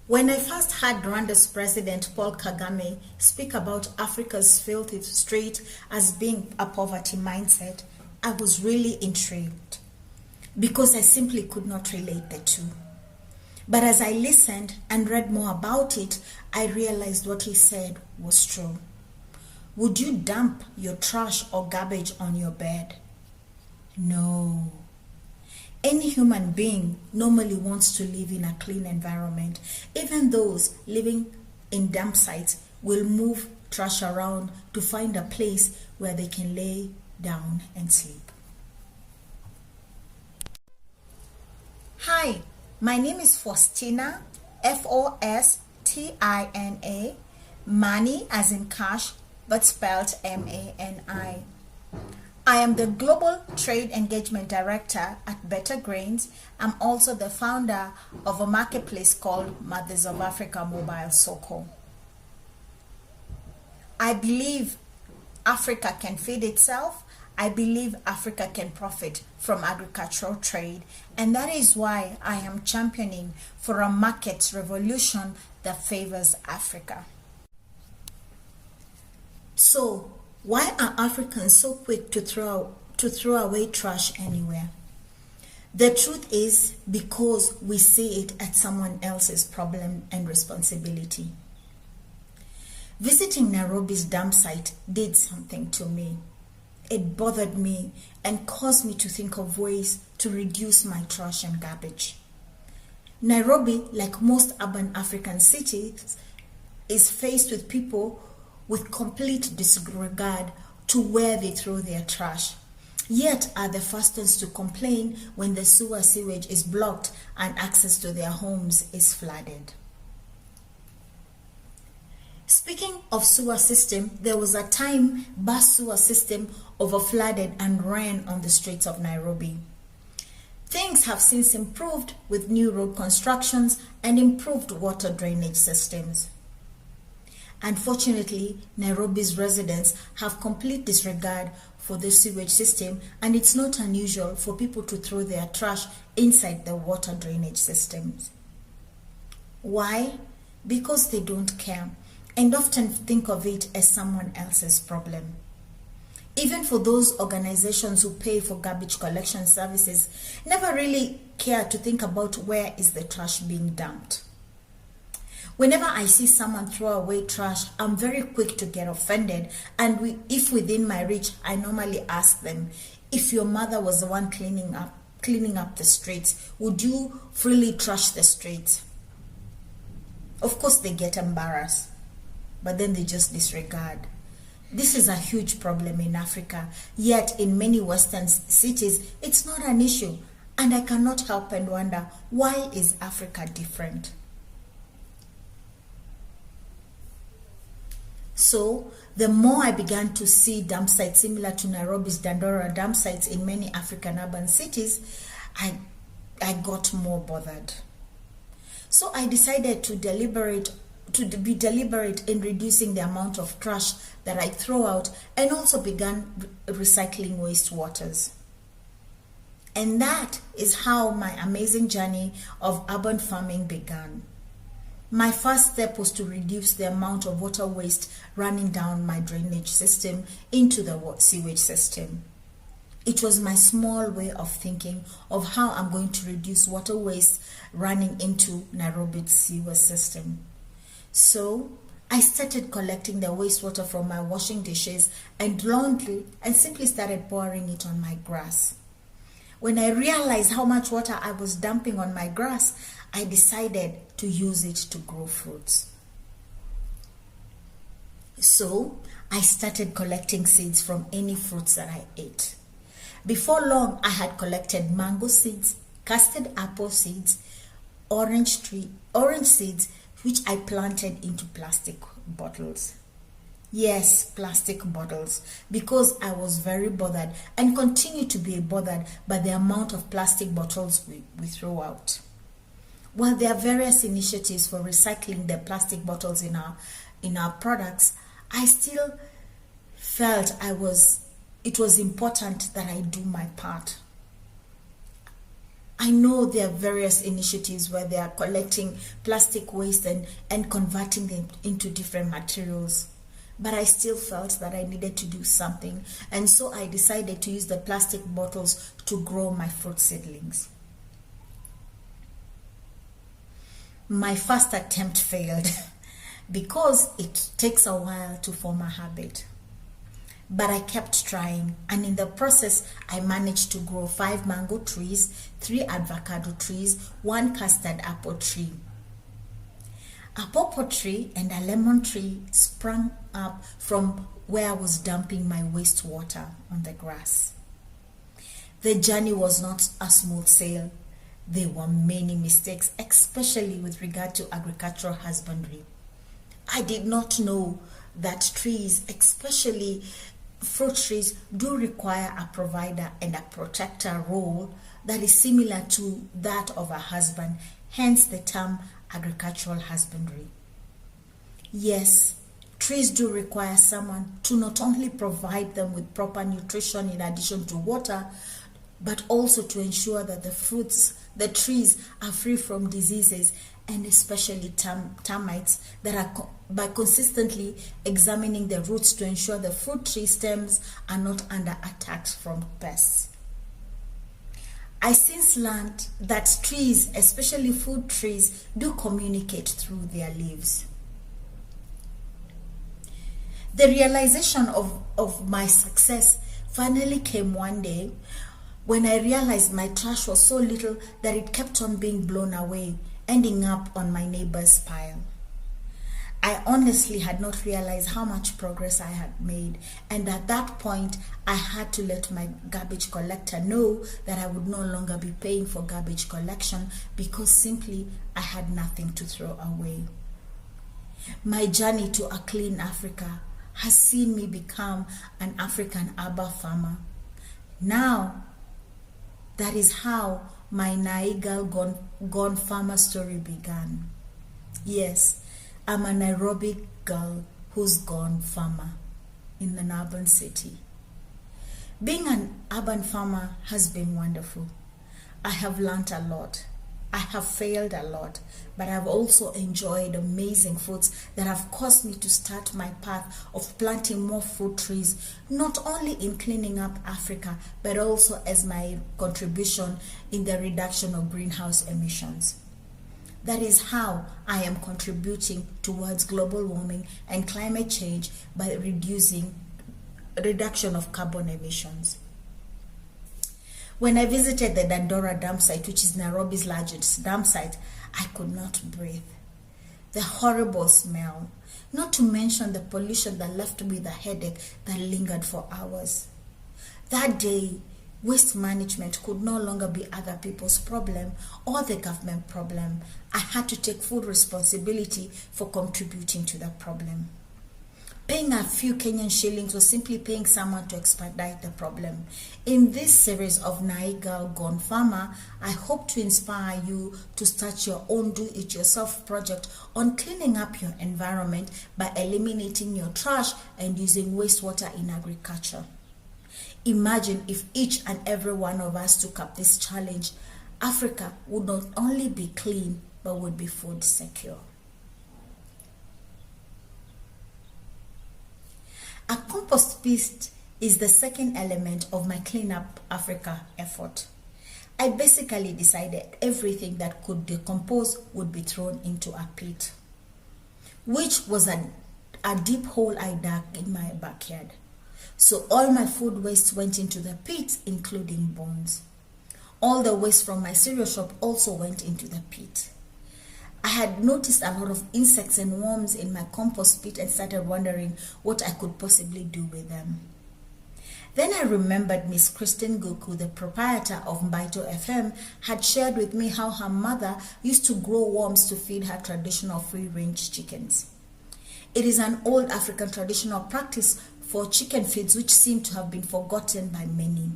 When I first heard Rwanda's President Paul Kagame speak about Africa's filthy street as being a poverty mindset, I was really intrigued because I simply could not relate the two. But as I listened and read more about it, I realized what he said was true. Would you dump your trash or garbage on your bed? No. Any human being normally wants to live in a clean environment. Even those living in dump sites will move trash around to find a place where they can lay down and sleep. Hi, my name is Faustina, F-O-S-T-I-N-A, Mani as in cash, but spelled M-A-N-I. I am the Global Trade Engagement Director at Better Grains. I'm also the founder of a marketplace called Mothers of Africa Mobile Soko. I believe Africa can feed itself. I believe Africa can profit from agricultural trade. And that is why I am championing for a market revolution that favors Africa. So, why are Africans so quick to throw away trash anywhere? The truth is because we see it as someone else's problem and responsibility. Visiting Nairobi's dump site did something to me. It bothered me and caused me to think of ways to reduce my trash and garbage. Nairobi, like most urban African cities, is faced with people with complete disregard to where they throw their trash, yet are the first ones to complain when the sewage is blocked and access to their homes is flooded. Speaking of sewer system, there was a time bus sewer system overflooded and ran on the streets of Nairobi. Things have since improved with new road constructions and improved water drainage systems. Unfortunately, Nairobi's residents have complete disregard for the sewage system, and it's not unusual for people to throw their trash inside the water drainage systems. Why? Because they don't care and often think of it as someone else's problem. Even for those organizations who pay for garbage collection services, never really care to think about where is the trash being dumped. Whenever I see someone throw away trash, I'm very quick to get offended, and if within my reach, I normally ask them, if your mother was the one cleaning up the streets, would you freely trash the streets? Of course they get embarrassed, but then they just disregard. This is a huge problem in Africa, yet in many Western cities, it's not an issue, and I cannot help and wonder, why is Africa different? So, the more I began to see dump sites similar to Nairobi's Dandora dump sites in many African urban cities, I got more bothered. So I decided to be deliberate in reducing the amount of trash that I throw out, and also began recycling wastewaters. And that is how my amazing journey of urban farming began. My first step was to reduce the amount of water waste running down my drainage system into the sewage system. It was my small way of thinking of how I'm going to reduce water waste running into Nairobi's sewer system. So I started collecting the wastewater from my washing dishes and laundry and simply started pouring it on my grass. When I realized how much water I was dumping on my grass, I decided to use it to grow fruits. So I started collecting seeds from any fruits that I ate. Before long, I had collected mango seeds, custard apple seeds, orange seeds, which I planted into plastic bottles. Yes, plastic bottles, because I was very bothered and continue to be bothered by the amount of plastic bottles we throw out. While there are various initiatives for recycling the plastic bottles in our products, I still felt it was important that I do my part. I know there are various initiatives where they are collecting plastic waste and converting them into different materials. But I still felt that I needed to do something. And so I decided to use the plastic bottles to grow my fruit seedlings. My first attempt failed because it takes a while to form a habit. But I kept trying, and in the process, I managed to grow 5 mango trees, 3 avocado trees, 1 custard apple tree. A pawpaw tree and a lemon tree sprang up from where I was dumping my wastewater on the grass. The journey was not a smooth sail. There were many mistakes, especially with regard to agricultural husbandry. I did not know that trees, especially fruit trees, do require a provider and a protector role that is similar to that of a husband, hence the term agricultural husbandry. Yes, trees do require someone to not only provide them with proper nutrition in addition to water, but also to ensure that the trees are free from diseases, and especially termites, that are by consistently examining the roots to ensure the fruit tree stems are not under attack from pests. I since learned that trees, especially fruit trees, do communicate through their leaves. The realization of my success finally came one day when I realized my trash was so little that it kept on being blown away, ending up on my neighbor's pile. I honestly had not realized how much progress I had made, and at that point, I had to let my garbage collector know that I would no longer be paying for garbage collection because simply I had nothing to throw away. My journey to a clean Africa has seen me become an African herb farmer. Now, that is how my Nairobi gone farmer story began. Yes, I'm a Nairobi girl who's gone farmer in an urban city. Being an urban farmer has been wonderful. I have learnt a lot. I have failed a lot, but I've also enjoyed amazing fruits that have caused me to start my path of planting more fruit trees, not only in cleaning up Africa, but also as my contribution in the reduction of greenhouse emissions. That is how I am contributing towards global warming and climate change by reduction of carbon emissions. When I visited the Dandora dump site, which is Nairobi's largest dump site, I could not breathe. The horrible smell, not to mention the pollution that left me with a headache that lingered for hours. That day, waste management could no longer be other people's problem or the government problem. I had to take full responsibility for contributing to the problem. Paying a few Kenyan shillings was simply paying someone to expedite the problem. In this series of Nairobi Gone Farmer, I hope to inspire you to start your own do-it-yourself project on cleaning up your environment by eliminating your trash and using wastewater in agriculture. Imagine if each and every one of us took up this challenge. Africa would not only be clean, but would be food secure. A compost pit is the second element of my Clean Up Africa effort. I basically decided everything that could decompose would be thrown into a pit, which was a deep hole I dug in my backyard. So all my food waste went into the pit, including bones. All the waste from my cereal shop also went into the pit. I had noticed a lot of insects and worms in my compost pit and started wondering what I could possibly do with them. Then I remembered Miss Christine Goku, the proprietor of Mbaito FM, had shared with me how her mother used to grow worms to feed her traditional free-range chickens. It is an old African traditional practice for chicken feeds which seem to have been forgotten by many.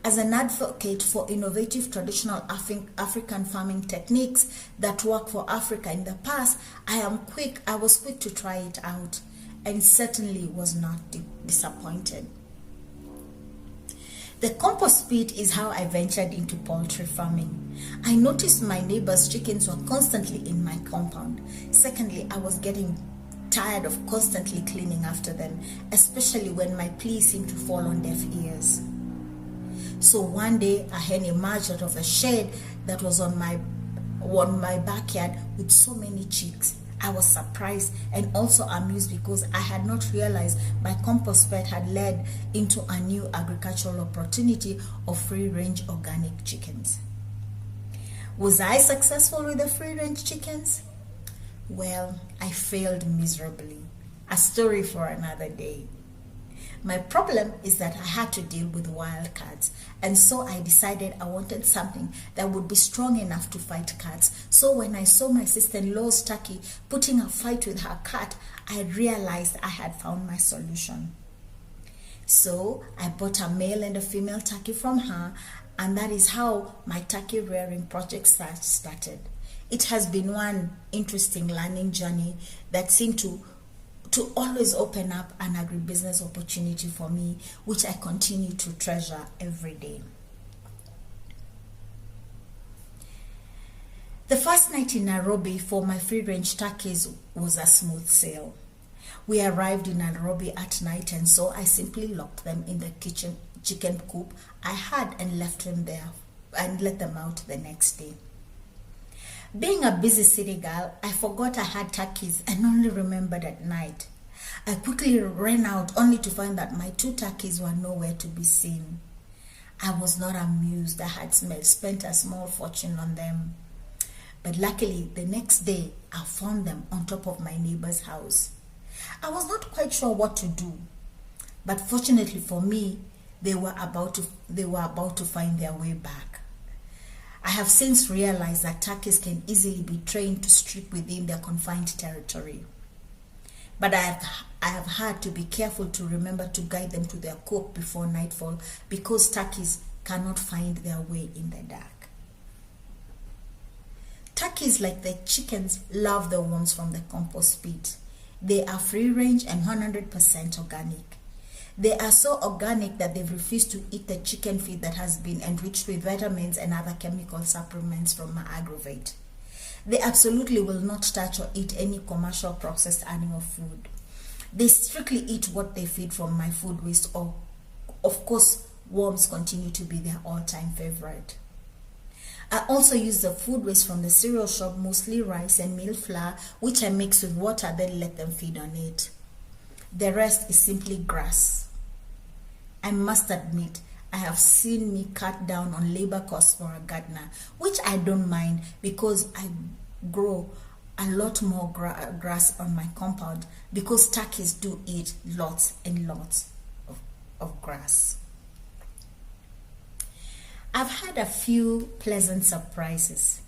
As an advocate for innovative traditional African farming techniques that work for Africa in the past, I was quick to try it out and certainly was not disappointed. The compost pit is how I ventured into poultry farming. I noticed my neighbors' chickens were constantly in my compound. Secondly, I was getting tired of constantly cleaning after them, especially when my pleas seemed to fall on deaf ears. So one day, a hen emerged out of a shed that was on my backyard with so many chicks. I was surprised and also amused because I had not realized my compost pet had led into a new agricultural opportunity of free-range organic chickens. Was I successful with the free-range chickens? Well, I failed miserably. A story for another day. My problem is that I had to deal with wild cats, and so I decided I wanted something that would be strong enough to fight cats. So when I saw my sister-in-law's turkey putting a fight with her cat, I realized I had found my solution. So I bought a male and a female turkey from her, and that is how my turkey rearing project started. It has been one interesting learning journey that seemed to always open up an agribusiness opportunity for me, which I continue to treasure every day. The first night in Nairobi for my free-range turkeys was a smooth sail. We arrived in Nairobi at night, and so I simply locked them in the chicken coop I had and left them there and let them out the next day. Being a busy city girl, I forgot I had turkeys and only remembered at night. I quickly ran out only to find that my 2 turkeys were nowhere to be seen. I was not amused. I had spent a small fortune on them. But luckily, the next day, I found them on top of my neighbor's house. I was not quite sure what to do, but fortunately for me, they were about to find their way back. I have since realized that turkeys can easily be trained to strip within their confined territory. But I have had to be careful to remember to guide them to their coop before nightfall, because turkeys cannot find their way in the dark. Turkeys, like the chickens, love the worms from the compost pit. They are free range and 100% organic. They are so organic that they've refused to eat the chicken feed that has been enriched with vitamins and other chemical supplements from Agrovate. They absolutely will not touch or eat any commercial processed animal food. They strictly eat what they feed from my food waste, or of course, worms continue to be their all-time favorite. I also use the food waste from the cereal shop, mostly rice and meal flour, which I mix with water, then let them feed on it. The rest is simply grass. I must admit, I have seen me cut down on labor costs for a gardener, which I don't mind because I grow a lot more grass on my compound, because turkeys do eat lots and lots of grass. I've had a few pleasant surprises.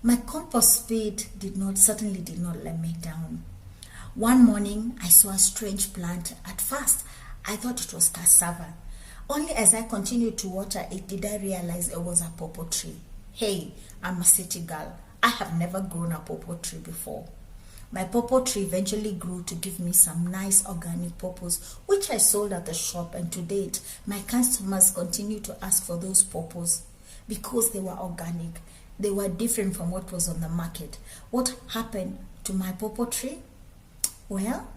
My compost pit certainly did not let me down. One morning, I saw a strange plant. At first, I thought it was cassava. Only as I continued to water it did I realize it was a pawpaw tree. Hey, I'm a city girl. I have never grown a pawpaw tree before. My pawpaw tree eventually grew to give me some nice organic pawpaws, which I sold at the shop, and to date, my customers continue to ask for those pawpaws because they were organic. They were different from what was on the market. What happened to my pawpaw tree? Well,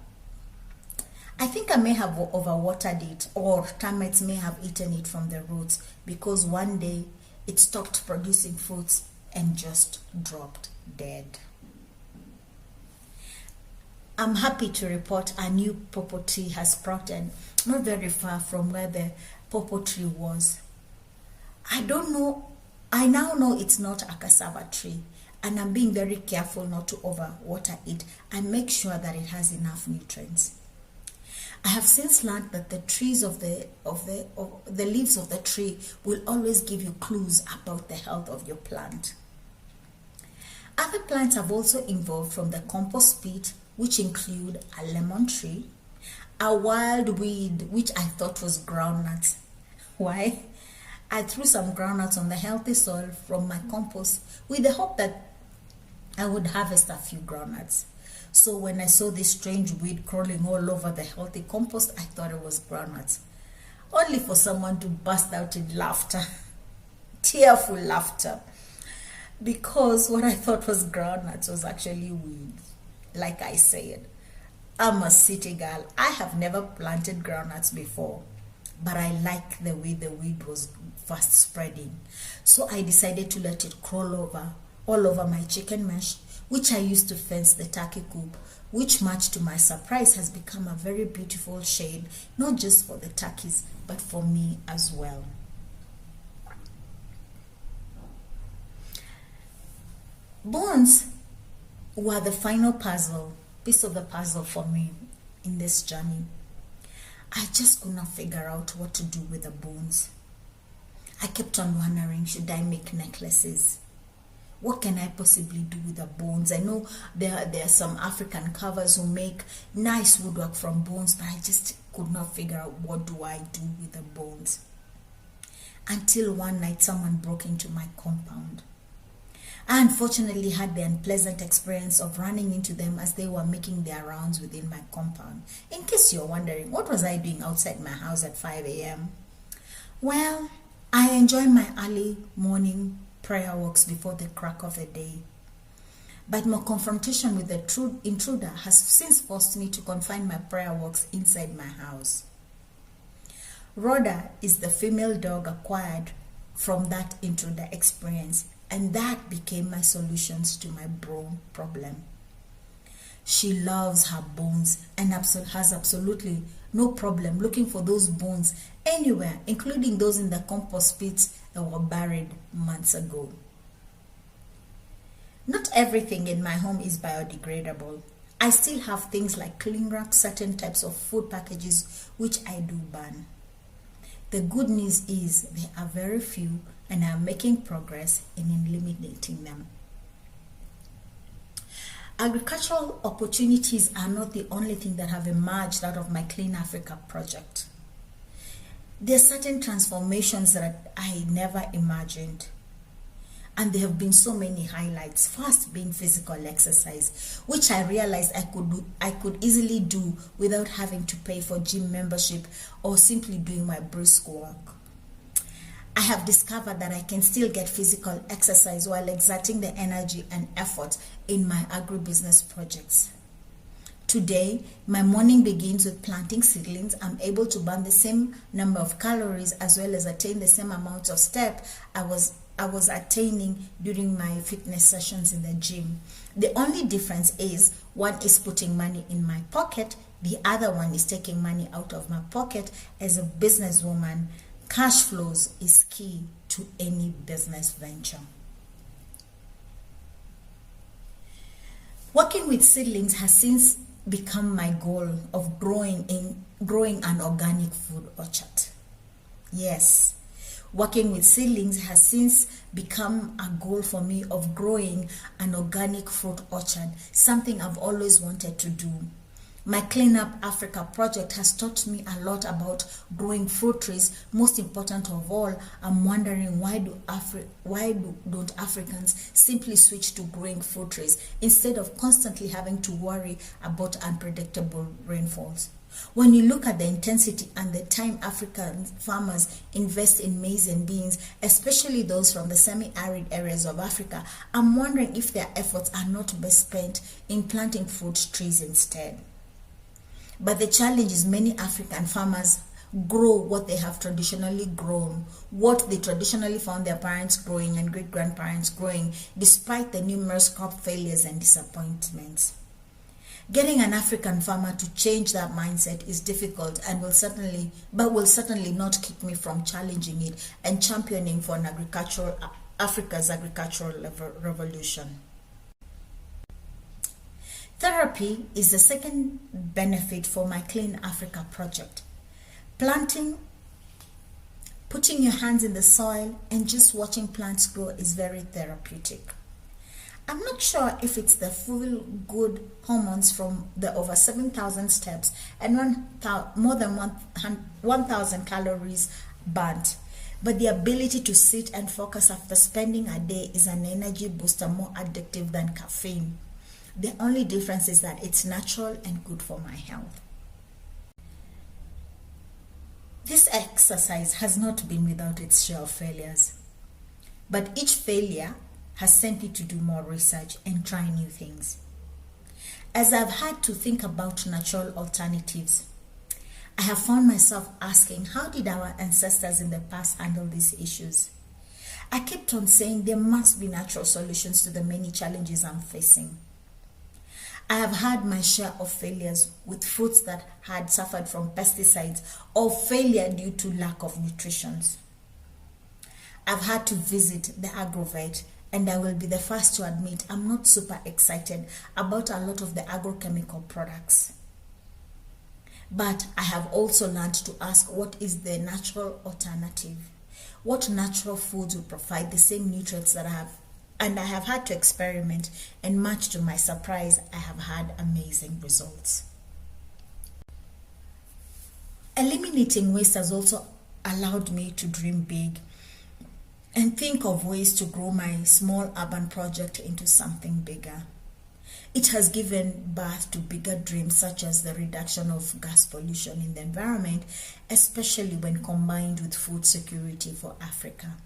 I think I may have overwatered it, or termites may have eaten it from the roots, because one day it stopped producing fruits and just dropped dead. I'm happy to report a new pawpaw tree has sprouted not very far from where the pawpaw tree was. I now know it's not a cassava tree, and I'm being very careful not to overwater it and make sure that it has enough nutrients. I have since learned that the leaves of the tree will always give you clues about the health of your plant. Other plants have also evolved from the compost pit, which include a lemon tree, a wild weed which I thought was groundnuts. Why? I threw some groundnuts on the healthy soil from my compost with the hope that I would harvest a few groundnuts. So when I saw this strange weed crawling all over the healthy compost, I thought it was groundnuts. only for someone to burst out in laughter, tearful laughter, because what I thought was groundnuts was actually weeds. Like I said, I'm a city girl. I have never planted groundnuts before, but I like the way the weed was fast spreading. So I decided to let it crawl all over my chicken mesh, which I used to fence the turkey coop, which much to my surprise has become a very beautiful shade, not just for the turkeys, but for me as well. Bones were the final piece of the puzzle for me in this journey. I just could not figure out what to do with the bones. I kept on wondering, should I make necklaces? What can I possibly do with the bones? I know there are some African carvers who make nice woodwork from bones, but I just could not figure out what do I do with the bones. Until one night someone broke into my compound. I unfortunately had the unpleasant experience of running into them as they were making their rounds within my compound. In case you're wondering, what was I doing outside my house at 5 a.m.? Well, I enjoy my early morning prayer walks before the crack of the day. But my confrontation with the true intruder has since forced me to confine my prayer walks inside my house. Rhoda is the female dog acquired from that intruder experience, and that became my solutions to my bone problem. She loves her bones and has absolutely no problem looking for those bones anywhere, including those in the compost pits that were buried months ago. Not everything in my home is biodegradable. I still have things like cling wrap, certain types of food packages, which I do burn. The good news is there are very few, and I am making progress in eliminating them. Agricultural opportunities are not the only thing that have emerged out of my Clean Africa project. There are certain transformations that I never imagined. And there have been so many highlights. First being physical exercise, which I realized I could easily do without having to pay for gym membership or simply doing my brisk work. I have discovered that I can still get physical exercise while exerting the energy and effort in my agribusiness projects. Today, my morning begins with planting seedlings. I'm able to burn the same number of calories as well as attain the same amount of steps I was attaining during my fitness sessions in the gym. The only difference is one is putting money in my pocket, the other one is taking money out of my pocket. As a businesswoman, cash flows is key to any business venture. Working with seedlings has since become my goal of growing an organic food orchard. Yes, working with seedlings has since become a goal for me of growing an organic fruit orchard, something I've always wanted to do. My Clean Up Africa project has taught me a lot about growing fruit trees. Most important of all, I'm wondering why don't Africans simply switch to growing fruit trees instead of constantly having to worry about unpredictable rainfalls? When you look at the intensity and the time African farmers invest in maize and beans, especially those from the semi-arid areas of Africa, I'm wondering if their efforts are not best spent in planting fruit trees instead. But the challenge is many African farmers grow what they have traditionally grown, what they traditionally found their parents growing and great-grandparents growing, despite the numerous crop failures and disappointments. Getting an African farmer to change that mindset is difficult and will certainly not keep me from challenging it and championing for Africa's agricultural revolution. Therapy is the second benefit for my Clean Africa project. Planting, putting your hands in the soil and just watching plants grow is very therapeutic. I'm not sure if it's the full good hormones from the over 7,000 steps and more than 1,000 calories burnt, but the ability to sit and focus after spending a day is an energy booster more addictive than caffeine. The only difference is that it's natural and good for my health. This exercise has not been without its share of failures, but each failure has sent me to do more research and try new things. As I've had to think about natural alternatives, I have found myself asking, how did our ancestors in the past handle these issues? I kept on saying there must be natural solutions to the many challenges I'm facing. I have had my share of failures with fruits that had suffered from pesticides or failure due to lack of nutrition. I've had to visit the agrovet, and I will be the first to admit I'm not super excited about a lot of the agrochemical products. But I have also learned to ask, what is the natural alternative? What natural foods will provide the same nutrients that I have? And I have had to experiment, and much to my surprise, I have had amazing results. Eliminating waste has also allowed me to dream big and think of ways to grow my small urban project into something bigger. It has given birth to bigger dreams, such as the reduction of gas pollution in the environment, especially when combined with food security for Africa.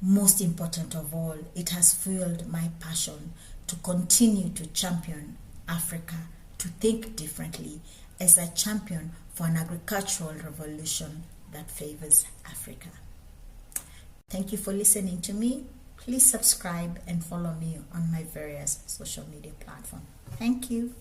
Most important of all, it has fueled my passion to continue to champion Africa to think differently as a champion for an agricultural revolution that favors Africa. Thank you for listening to me. Please subscribe and follow me on my various social media platforms. Thank you.